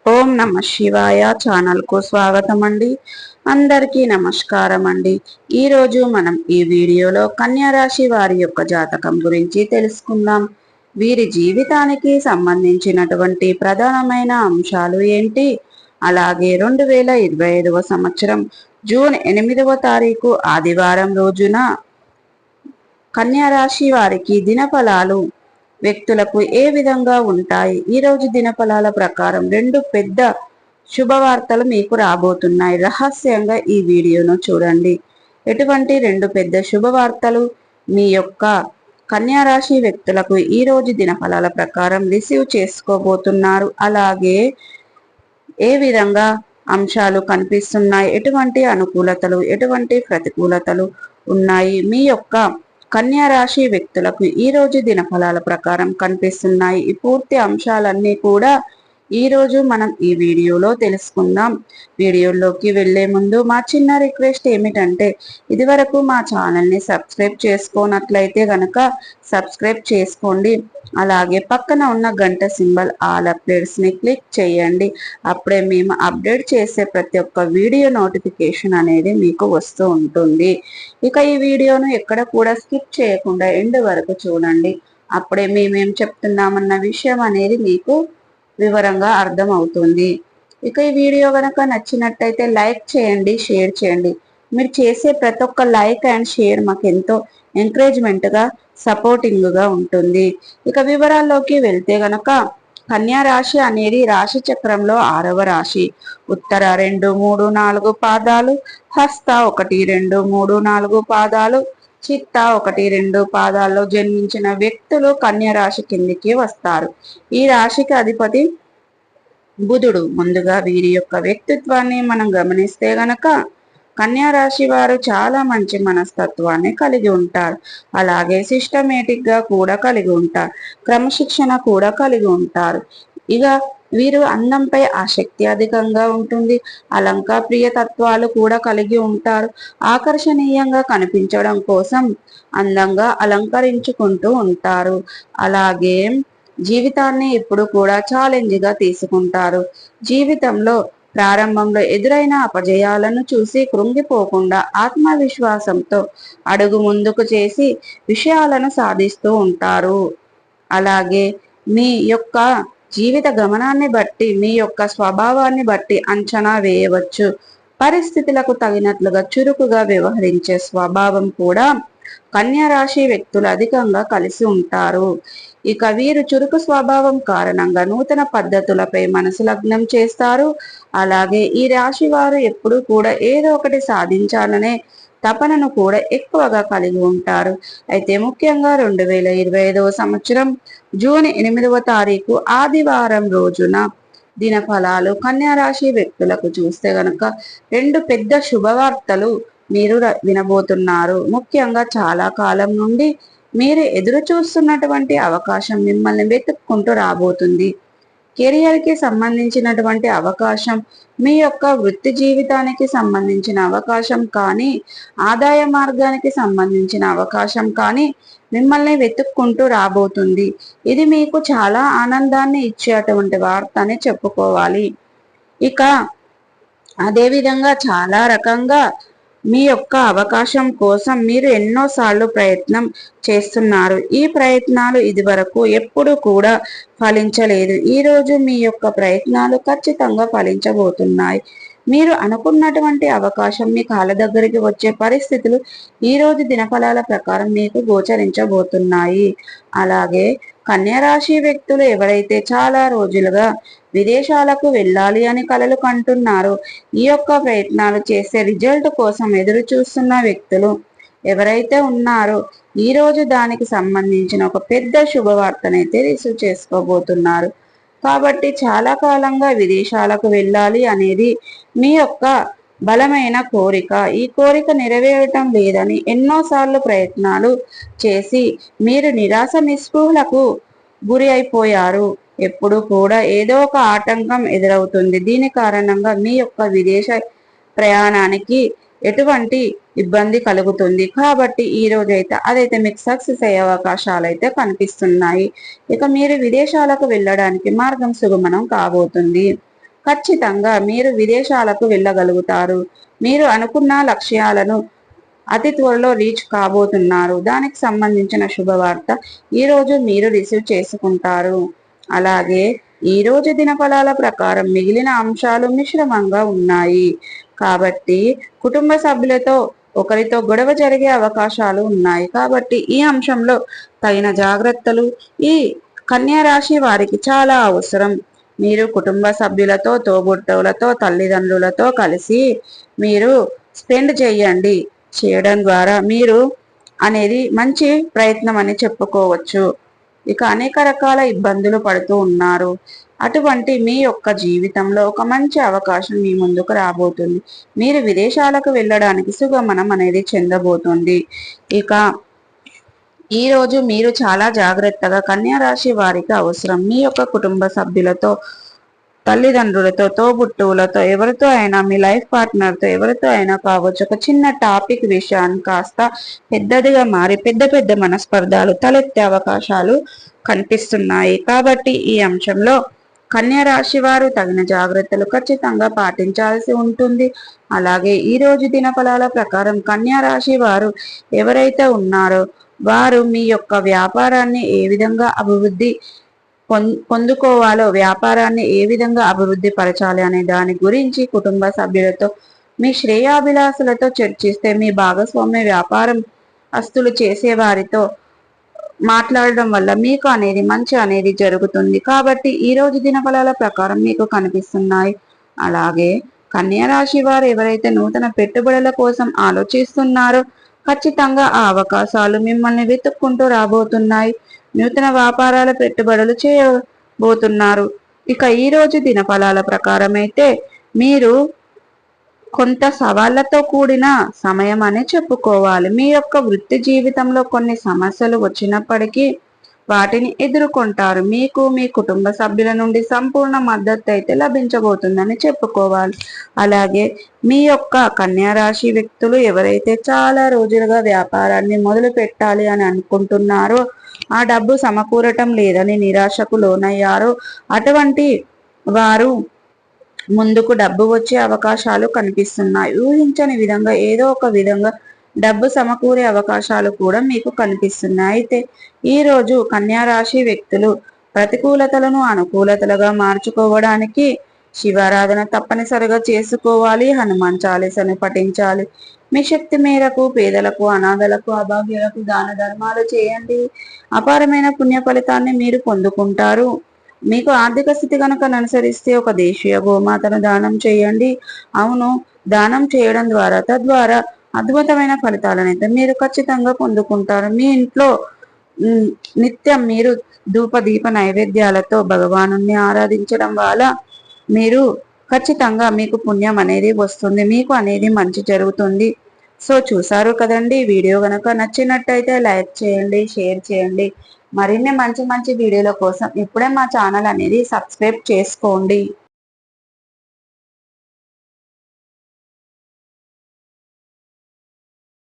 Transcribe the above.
ఓం నమ శివాయ ఛానల్ కు స్వాగతం అండి. అందరికీ నమస్కారం అండి. ఈరోజు మనం ఈ వీడియోలో కన్యా రాశి వారి యొక్క జాతకం గురించి తెలుసుకుందాం. వీరి జీవితానికి సంబంధించినటువంటి ప్రధానమైన అంశాలు ఏంటి, అలాగే 2025వ సంవత్సరం జూన్ 8వ తారీఖు ఆదివారం రోజున కన్యా రాశి వారికి దినఫలాలు వ్యక్తులకు ఏ విధంగా ఉంటాయి. ఈరోజు దినఫలాల ప్రకారం రెండు పెద్ద శుభవార్తలు మీకు రాబోతున్నాయి. రహస్యంగా ఈ వీడియోను చూడండి. ఎటువంటి రెండు పెద్ద శుభవార్తలు మీ యొక్క కన్యా రాశి వ్యక్తులకు ఈరోజు దినఫలాల ప్రకారం రిసీవ్ చేసుకోబోతున్నారు, అలాగే ఏ విధంగా అంశాలు కనిపిస్తున్నాయి, ఎటువంటి అనుకూలతలు ఎటువంటి ప్రతికూలతలు ఉన్నాయి మీ యొక్క కన్యా రాశి వ్యక్తులకు ఈ రోజు దినఫలాల ప్రకారం కనిపిస్తున్నాయి. ఈ పూర్తి అంశాలన్నీ కూడా ఈ రోజు మనం ఈ వీడియోలో తెలుసుకుందాం. వీడియోలోకి వెళ్లే ముందు మా చిన్న రిక్వెస్ట్ ఏమిటంటే, ఇదివరకు మా ఛానల్ని సబ్స్క్రైబ్ చేసుకోనట్లయితే గనక సబ్స్క్రైబ్ చేసుకోండి. అలాగే పక్కన ఉన్న గంట సింబల్ ఆల్ అప్డేట్స్ ని క్లిక్ చేయండి. అప్పుడే మేము అప్డేట్ చేసే ప్రతి ఒక్క వీడియో నోటిఫికేషన్ అనేది మీకు వస్తూ ఉంటుంది. ఇక ఈ వీడియోను ఎక్కడ కూడా స్కిప్ చేయకుండా ఎండ్ వరకు చూడండి. అప్పుడే మేమేం చెప్తున్నామన్న విషయం అనేది మీకు వివరంగా అర్థం అవుతుంది. ఇక ఈ వీడియో కనుక నచ్చినట్టయితే లైక్ చేయండి, షేర్ చేయండి. మీరు చేసే ప్రతి ఒక్క లైక్ అండ్ షేర్ మాకు ఎంతో ఎంకరేజ్మెంట్ గా సపోర్టింగ్ గా ఉంటుంది. ఇక వివరాల్లోకి వెళ్తే గనక కన్యా రాశి అనేది రాశి చక్రంలో 6వ రాశి. ఉత్తర 2, 3, 4 పాదాలు, హస్త 1, 2, 3, 4 పాదాలు, చిత్త 1, 2 పాదాల్లో జన్మించిన వ్యక్తులు కన్యా రాశి కిందికి వస్తారు. ఈ రాశికి అధిపతి బుధుడు. ముందుగా వీరి యొక్క వ్యక్తిత్వాన్ని మనం గమనిస్తే గనక కన్యా రాశి వారు చాలా మంచి మనస్తత్వాన్ని కలిగి ఉంటారు. అలాగే సిస్టమేటిక్ గా కూడా కలిగి ఉంటారు, క్రమశిక్షణ కూడా కలిగి ఉంటారు. ఇక వీరు అందంపై ఆసక్తి అధికంగా ఉంటుంది. ప్రియ తత్వాలు కూడా కలిగి ఉంటారు. ఆకర్షణీయంగా కనిపించడం కోసం అందంగా అలంకరించుకుంటూ ఉంటారు. అలాగే జీవితాన్ని ఎప్పుడు కూడా ఛాలెంజ్ గా తీసుకుంటారు. జీవితంలో ప్రారంభంలో ఎదురైన అపజయాలను చూసి కృంగిపోకుండా ఆత్మవిశ్వాసంతో అడుగు ముందుకు చేసి విషయాలను సాధిస్తూ ఉంటారు. అలాగే మీ యొక్క జీవిత గమనాన్ని బట్టి, మీ యొక్క స్వభావాన్ని బట్టి అంచనా వేయవచ్చు. పరిస్థితులకు తగినట్లుగా చురుకుగా వ్యవహరించే స్వభావం కూడా కన్యా రాశి వ్యక్తులు అధికంగా కలిసి ఉంటారు. ఇక వీరు చురుకు స్వభావం కారణంగా నూతన పద్ధతులపై మనసు లగ్నం చేస్తారు. అలాగే ఈ రాశి వారు ఎప్పుడూ కూడా ఏదో ఒకటి సాధించాలనే తపనను కూడా ఎక్కువగా కలిగి ఉంటారు. అయితే ముఖ్యంగా 2025వ సంవత్సరం జూన్ 8వ తారీఖు ఆదివారం రోజున దినఫలాలు కన్యా రాశి వ్యక్తులకు చూస్తే గనక రెండు పెద్ద శుభవార్తలు మీరు వినబోతున్నారు. ముఖ్యంగా చాలా కాలం నుండి మీరు ఎదురు చూస్తున్నటువంటి అవకాశం మిమ్మల్ని వెతుక్కుంటూ రాబోతుంది. కెరియర్ కి సంబంధించినటువంటి అవకాశం, మీ యొక్క వృత్తి జీవితానికి సంబంధించిన అవకాశం కానీ, ఆదాయ మార్గానికి సంబంధించిన అవకాశం కానీ మిమ్మల్ని వెతుక్కుంటూ రాబోతుంది. ఇది మీకు చాలా ఆనందాన్ని ఇచ్చేటువంటి వార్త అని చెప్పుకోవాలి. ఇక అదేవిధంగా చాలా రకంగా మీ యొక్క అవకాశం కోసం మీరు ఎన్నోసార్లు ప్రయత్నం చేస్తున్నారు. ఈ ప్రయత్నాలు ఇదివరకు ఎప్పుడు కూడా ఫలించలేదు. ఈరోజు మీ యొక్క ప్రయత్నాలు ఖచ్చితంగా ఫలించబోతున్నాయి. మీరు అనుకున్నటువంటి అవకాశం మీ కాళ్ళ దగ్గరికి వచ్చే పరిస్థితులు ఈ రోజు దినఫలాల ప్రకారం మీకు గోచరించబోతున్నాయి. అలాగే కన్యా రాశి వ్యక్తులు ఎవరైతే చాలా రోజులుగా విదేశాలకు వెళ్ళాలి అని కలలు కంటున్నారో, ఈ యొక్క ప్రయత్నాలు చేసే రిజల్ట్ కోసం ఎదురు చూస్తున్న వ్యక్తులు ఎవరైతే ఉన్నారో ఈ రోజు దానికి సంబంధించిన ఒక పెద్ద శుభవార్తనైతే రిసీవ్ చేసుకోబోతున్నారు. కాబట్టి చాలా కాలంగా విదేశాలకు వెళ్ళాలి అనేది మీ యొక్క బలమైన కోరిక. ఈ కోరిక నెరవేరటం లేదని ఎన్నోసార్లు ప్రయత్నాలు చేసి మీరు నిరాశ నిస్పృహలకు గురి అయిపోయారు. ఎప్పుడు కూడా ఏదో ఒక ఆటంకం ఎదురవుతుంది. దీని కారణంగా మీ యొక్క విదేశ ప్రయాణానికి ఎటువంటి ఇబ్బంది కలుగుతుంది. కాబట్టి ఈ రోజైతే అదైతే మీకు సక్సెస్ అయ్యే అవకాశాలు అయితే కనిపిస్తున్నాయి. ఇక మీరు విదేశాలకు వెళ్ళడానికి మార్గం సుగమనం కాబోతుంది. ఖచ్చితంగా మీరు విదేశాలకు వెళ్ళగలుగుతారు. మీరు అనుకున్న లక్ష్యాలను అతి త్వరలో రీచ్ కాబోతున్నారు. దానికి సంబంధించిన శుభవార్త ఈరోజు మీరు రిసీవ్ చేసుకుంటారు. అలాగే ఈరోజు దినఫలాల ప్రకారం మిగిలిన అంశాలు మిశ్రమంగా ఉన్నాయి. కాబట్టి కుటుంబ సభ్యులతో ఒకరితో గొడవ జరిగే అవకాశాలు ఉన్నాయి. కాబట్టి ఈ అంశంలో తగిన జాగ్రత్తలు ఈ కన్యా రాశి వారికి చాలా అవసరం. మీరు కుటుంబ సభ్యులతో, తోబుట్టువులతో, తల్లిదండ్రులతో కలిసి మీరు స్పెండ్ చేయండి. చేయడం ద్వారా మీరు అనేది మంచి ప్రయత్నం అని చెప్పుకోవచ్చు. ఇక అనేక రకాల ఇబ్బందులు పడుతూ ఉన్నారు. అటువంటి మీ యొక్క జీవితంలో ఒక మంచి అవకాశం మీ ముందుకు రాబోతుంది. మీరు విదేశాలకు వెళ్ళడానికి సుగమనం అనేది చెందబోతుంది. ఇక ఈరోజు మీరు చాలా జాగ్రత్తగా కన్యా రాశి వారికి అవసరం. మీ యొక్క కుటుంబ సభ్యులతో, తల్లిదండ్రులతో, తోబుట్టువులతో, ఎవరితో అయినా, మీ లైఫ్ పార్ట్నర్తో ఎవరితో అయినా కావచ్చు, ఒక చిన్న టాపిక్ విషయాన్ని కాస్త పెద్దదిగా మారి పెద్ద పెద్ద మనస్పర్ధాలు తలెత్తే అవకాశాలు కనిపిస్తున్నాయి. కాబట్టి ఈ అంశంలో కన్యా రాశి వారు తగిన జాగ్రత్తలు ఖచ్చితంగా పాటించాల్సి ఉంటుంది. అలాగే ఈ రోజు దినఫలాల ప్రకారం కన్యా రాశి వారు ఎవరైతే ఉన్నారో వారు మీ యొక్క వ్యాపారాన్ని ఏ విధంగా అభివృద్ధి పొందుకోవాలో, వ్యాపారాన్ని ఏ విధంగా అభివృద్ధి పరచాలి అనే దాని గురించి కుటుంబ సభ్యులతో, మీ శ్రేయాభిలాషులతో చర్చిస్తే, మీ భాగస్వామ్య వ్యాపారం అస్తులు చేసే వారితో మాట్లాడడం వల్ల మీకు అనేది మంచి అనేది జరుగుతుంది. కాబట్టి ఈ రోజు దినఫలాల ప్రకారం మీకు కనిపిస్తున్నాయి. అలాగే కన్యా రాశి వారు ఎవరైతే నూతన పెట్టుబడుల కోసం ఆలోచిస్తున్నారో ఖచ్చితంగా ఆ అవకాశాలు మిమ్మల్ని వెతుక్కుంటూ రాబోతున్నాయి. నూతన వ్యాపారాల పెట్టుబడులు చేయబోతున్నారు. ఇక ఈ రోజు దినఫలాల ప్రకారం అయితే మీరు కొంత సవాళ్లతో కూడిన సమయం అనే చెప్పుకోవాలి. మీ యొక్క వృత్తి జీవితంలో కొన్ని సమస్యలు వచ్చినప్పటికీ వాటిని ఎదుర్కొంటారు. మీకు మీ కుటుంబ సభ్యుల నుండి సంపూర్ణ మద్దతు అయితే లభించబోతుందని చెప్పుకోవాలి. అలాగే మీ యొక్క కన్యా రాశి వ్యక్తులు ఎవరైతే చాలా రోజులుగా వ్యాపారాన్ని మొదలు పెట్టాలి అని అనుకుంటున్నారో, ఆ డబ్బు సమకూరటం లేదని నిరాశకు లోనయ్యారో, అటువంటి వారు ముందుకు డబ్బు వచ్చే అవకాశాలు కనిపిస్తున్నాయి. ఊహించని విధంగా ఏదో ఒక విధంగా డబ్బు సమకూరే అవకాశాలు కూడా మీకు కనిపిస్తున్నాయి. అయితే ఈరోజు కన్యా రాశి వ్యక్తులు ప్రతికూలతలను అనుకూలతలుగా మార్చుకోవడానికి శివారాధన తప్పనిసరిగా చేసుకోవాలి. హనుమాన్ చాలీసాను పఠించాలి. మీ శక్తి మేరకు పేదలకు, అనాథలకు, అభాగ్యులకు దాన ధర్మాలు చేయండి. అపారమైన పుణ్య ఫలితాన్ని మీరు పొందుకుంటారు. మీకు ఆర్థిక స్థితి కనుక అనుసరిస్తే ఒక దేశీయ గోమాతను దానం చేయండి. అవును, దానం చేయడం ద్వారా తద్వారా అద్భుతమైన ఫలితాలను అయితే మీరు ఖచ్చితంగా పొందుకుంటారు. మీ ఇంట్లో నిత్యం మీరు ధూప దీప నైవేద్యాలతో భగవాను ఆరాధించడం వల్ల మీరు ఖచ్చితంగా మీకు పుణ్యం అనేది వస్తుంది. మీకు అనేది మంచి జరుగుతుంది. సో చూసారు కదండి. వీడియో కనుక నచ్చినట్టయితే లైక్ చేయండి, షేర్ చేయండి. మరిన్ని మంచి మంచి వీడియోల కోసం ఇప్పుడే మా ఛానల్ అనేది సబ్స్క్రైబ్ చేసుకోండి.